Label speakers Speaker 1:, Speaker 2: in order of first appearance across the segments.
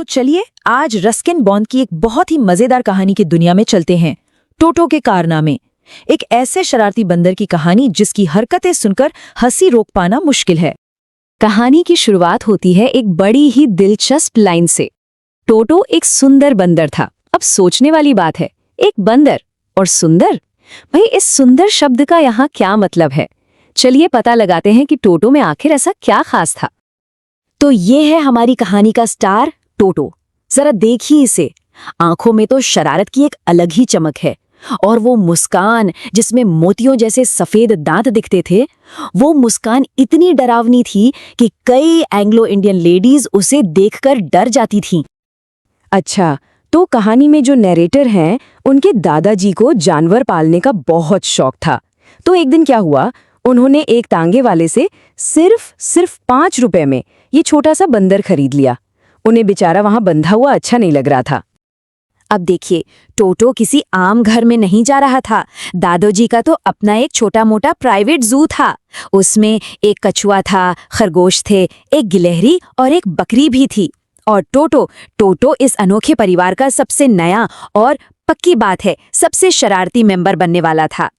Speaker 1: चलिए आज Ruskin bond की एक बहुत ही मजेदार कहानी की दुनिया में चलते हैं। टोटो के कारनामे। एक ऐसे शरारती बंदर की कहानी जिसकी हरकतें सुनकर हंसी रोक पाना मुश्किल है। कहानी की शुरुआत होती है एक बड़ी ही दिलचस्प लाइन से। टोटो एक सुंदर बंदर था। अब सोचने वाली बात है, एक बंदर और सुंदर, भाई इस सुंदर शब्द का यहाँ क्या मतलब है? चलिए पता लगाते हैं कि टोटो में आखिर ऐसा क्या खास था। तो ये है हमारी कहानी का स्टार टोटो। जरा देखिए इसे, आंखों में तो शरारत की एक अलग ही चमक है और वो मुस्कान जिसमें मोतियों जैसे सफेद दांत दिखते थे, वो मुस्कान इतनी डरावनी थी कि कई एंग्लो इंडियन लेडीज उसे देखकर डर जाती थीं। अच्छा, तो कहानी में जो नैरेटर हैं, उनके दादाजी को जानवर पालने का बहुत शौक था। तो एक दिन क्या हुआ, उन्होंने एक तांगे वाले से सिर्फ 5 रुपए में ये छोटा सा बंदर खरीद लिया। उन्हें बेचारा वहां बंधा हुआ अच्छा नहीं लग रहा था। अब देखिए, टोटो किसी आम घर में नहीं जा रहा था। दादाजी का तो अपना एक छोटा मोटा प्राइवेट जू था। उसमें एक कछुआ था, खरगोश थे, एक गिलहरी और एक बकरी भी थी। और टोटो इस अनोखे परिवार का सबसे नया और पक्की बात है सबसे शरारती मेंबर बनने वाला था।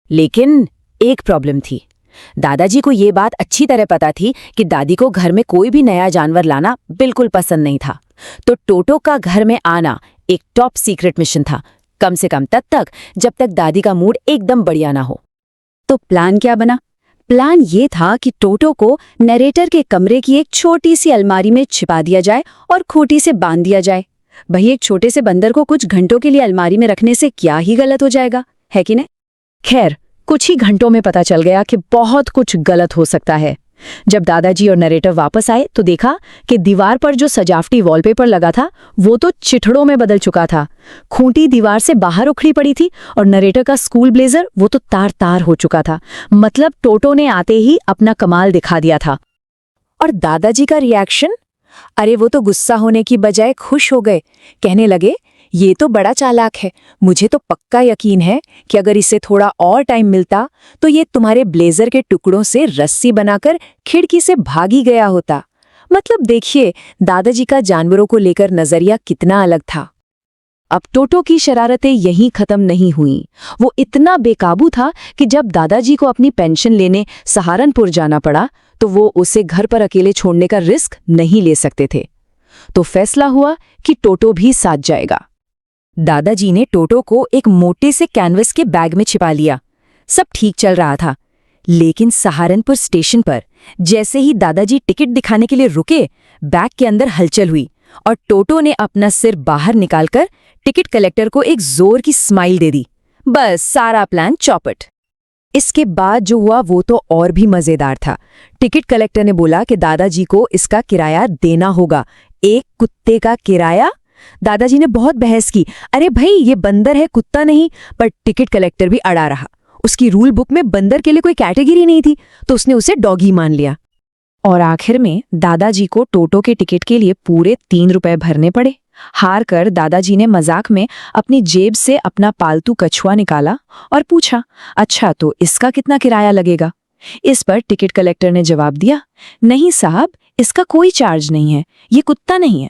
Speaker 1: लेकिन एक प्रॉब्लम थी। दादाजी को ये बात अच्छी तरह पता थी कि दादी को घर में कोई भी नया जानवर लाना बिल्कुल पसंद नहीं था। तो टोटो का घर में आना एक टॉप सीक्रेट मिशन था, कम से कम तब तक जब तक दादी का मूड एकदम बढ़िया ना हो। तो प्लान क्या बना? प्लान ये था कि टोटो को नरेटर के कमरे की एक छोटी सी अलमारी में छिपा दिया जाए और खूंटी से बांध दिया जाए। भाई एक छोटे से बंदर को कुछ घंटों के लिए अलमारी में रखने से क्या ही गलत हो जाएगा, है कि नहीं? खैर, कुछ ही घंटों में पता चल गया कि बहुत कुछ गलत हो सकता है। जब दादाजी और नरेटर वापस आए तो देखा कि दीवार पर जो सजावटी वॉलपेपर लगा था वो तो चिथड़ों में बदल चुका था। खूंटी दीवार से बाहर उखड़ी पड़ी थी और नरेटर का स्कूल ब्लेजर वो तो तार तार हो चुका था। मतलब टोटो ने आते ही अपना कमाल दिखा दिया था। और दादाजी का रिएक्शन? अरे वो तो गुस्सा होने की बजाय खुश हो गए। कहने लगे, ये तो बड़ा चालाक है, मुझे तो पक्का यकीन है कि अगर इसे थोड़ा और टाइम मिलता तो ये तुम्हारे ब्लेजर के टुकड़ों से रस्सी बनाकर खिड़की से भागी गया होता। मतलब देखिए दादाजी का जानवरों को लेकर नजरिया कितना अलग था। अब टोटो की शरारतें यहीं खत्म नहीं हुईं। वो इतना बेकाबू था कि जब दादाजी को अपनी पेंशन लेने सहारनपुर जाना पड़ा तो वो उसे घर पर अकेले छोड़ने का रिस्क नहीं ले सकते थे। तो फैसला हुआ कि टोटो भी साथ जाएगा। दादाजी ने टोटो को एक मोटे से कैनवस के बैग में छिपा लिया। सब ठीक चल रहा था, लेकिन सहारनपुर स्टेशन पर जैसे ही दादाजी टिकट दिखाने के लिए रुके, बैग के अंदर हलचल हुई और टोटो ने अपना सिर बाहर निकालकर टिकट कलेक्टर को एक जोर की स्माइल दे दी। बस सारा प्लान चौपट। इसके बाद जो हुआ वो तो और भी मजेदार था। टिकट कलेक्टर ने बोला कि दादाजी को इसका किराया देना होगा। एक कुत्ते का किराया? दादाजी ने बहुत बहस की। अरे भाई ये बंदर है, कुत्ता नहीं। पर टिकट कलेक्टर भी अड़ा रहा। उसकी रूल बुक में बंदर के लिए कोई कैटेगरी नहीं थी, तो उसने उसे डॉगी मान लिया। और आखिर में दादाजी को टोटो के टिकट के लिए पूरे 3 रुपए भरने पड़े। हार कर दादाजी ने मजाक में अपनी जेब से अपना पालतू कछुआ निकाला और पूछा, अच्छा तो इसका कितना किराया लगेगा? इस पर टिकट कलेक्टर ने जवाब दिया, नहीं साहब, इसका कोई चार्ज नहीं है, ये कुत्ता नहीं है।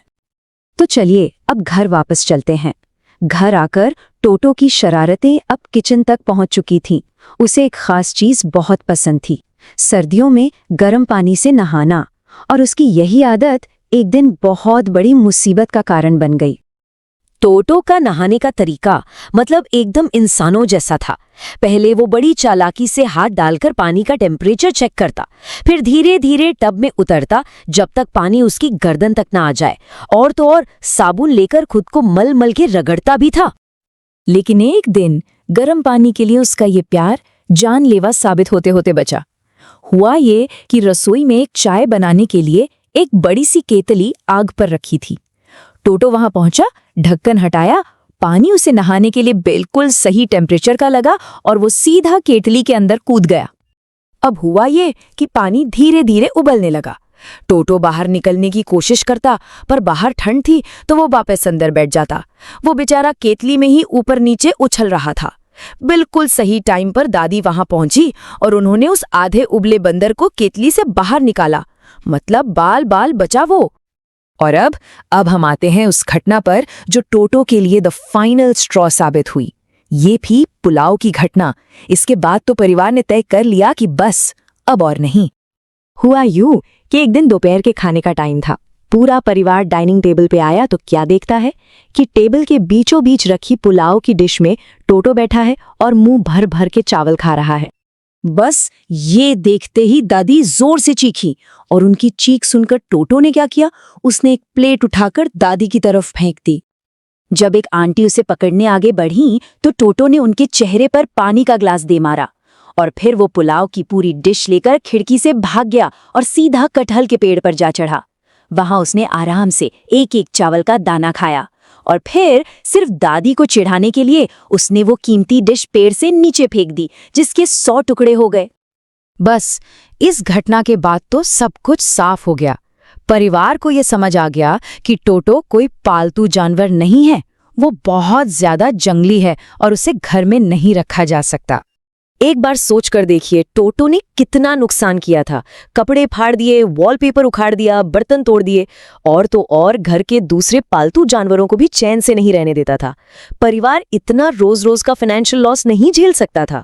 Speaker 1: तो चलिए अब घर वापस चलते हैं। घर आकर टोटो की शरारतें अब किचन तक पहुंच चुकी थीं। उसे एक खास चीज बहुत पसंद थी, सर्दियों में गर्म पानी से नहाना। और उसकी यही आदत एक दिन बहुत बड़ी मुसीबत का कारण बन गई। टोटो का नहाने का तरीका मतलब एकदम इंसानों जैसा था। पहले वो बड़ी चालाकी से हाथ डालकर पानी का टेम्परेचर चेक करता, फिर धीरे धीरे टब में उतरता जब तक पानी उसकी गर्दन तक ना आ जाए, और तो और साबुन लेकर खुद को मल मल के रगड़ता भी था। लेकिन एक दिन गर्म पानी के लिए उसका ये प्यार जानलेवा साबित होते होते बचा। हुआ ये कि रसोई में एक चाय बनाने के लिए एक बड़ी सी केतली आग पर रखी थी। टोटो वहां पहुंचा, ढक्कन हटाया, पानी उसे नहाने के लिए बिल्कुल सही टेम्परेचर का लगा और वो सीधा केतली के अंदर कूद गया। अब हुआ ये कि पानी धीरे धीरे उबलने लगा। टोटो बाहर निकलने की कोशिश करता, पर बाहर ठंड थी तो वो वापस अंदर बैठ जाता। वो बेचारा केतली में ही ऊपर नीचे उछल रहा था। बिल्कुल सही टाइम पर दादी वहां पहुंची और उन्होंने उस आधे उबले बंदर को केतली से बाहर निकाला। मतलब बाल बाल बचा वो। और अब हम आते हैं उस घटना पर जो टोटो के लिए द फाइनल स्ट्रॉ साबित हुई। ये भी पुलाव की घटना। इसके बाद तो परिवार ने तय कर लिया कि बस अब और नहीं।
Speaker 2: हुआ यूं कि एक दिन दोपहर के खाने का टाइम था। पूरा परिवार डाइनिंग टेबल पे आया तो क्या देखता है कि टेबल के बीचों बीच रखी पुलाव की डिश में टोटो बैठा है और मुंह भर भर के चावल खा रहा है।
Speaker 1: बस ये देखते ही दादी जोर से चीखी और उनकी चीख सुनकर टोटो ने क्या किया, उसने एक प्लेट उठाकर दादी की तरफ फेंक दी। जब एक आंटी उसे पकड़ने आगे बढ़ी तो टोटो ने उनके चेहरे पर पानी का ग्लास दे मारा और फिर वो पुलाव की पूरी डिश लेकर खिड़की से भाग गया और सीधा कटहल के पेड़ पर जा चढ़ा। वहां उसने आराम से एक एक चावल का दाना खाया और फिर सिर्फ दादी को चिढ़ाने के लिए उसने वो कीमती डिश पेड़ से नीचे फेंक दी, जिसके 100 टुकड़े हो गए। बस इस घटना के बाद तो सब कुछ साफ हो गया। परिवार को ये समझ आ गया कि टोटो कोई पालतू जानवर नहीं है, वो बहुत ज्यादा जंगली है और उसे घर में नहीं रखा जा सकता। एक बार सोच कर देखिए टोटो ने कितना नुकसान किया था। कपड़े फाड़ दिए, वॉलपेपर उखाड़ दिया, बर्तन तोड़ दिए और तो और घर के दूसरे पालतू जानवरों को भी चैन से नहीं रहने देता था। परिवार इतना रोज रोज का फाइनेंशियल लॉस नहीं झेल सकता था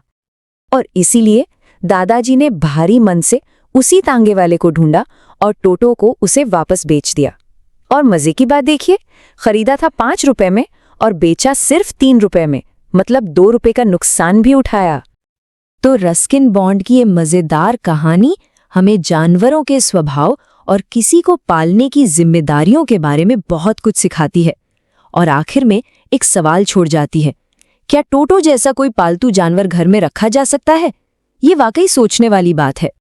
Speaker 1: और इसीलिए दादाजी ने भारी मन से उसी तांगे वाले को ढूंढा और टोटो को उसे वापस बेच दिया। और मजे की बात देखिए, खरीदा था 5 रुपए में और बेचा सिर्फ 3 रुपए में, मतलब 2 रुपए का नुकसान भी उठाया। तो रस्किन बॉन्ड की ये मजेदार कहानी हमें जानवरों के स्वभाव और किसी को पालने की जिम्मेदारियों के बारे में बहुत कुछ सिखाती है और आखिर में एक सवाल छोड़ जाती है, क्या टोटो जैसा कोई पालतू जानवर घर में रखा जा सकता है? ये वाकई सोचने वाली बात है।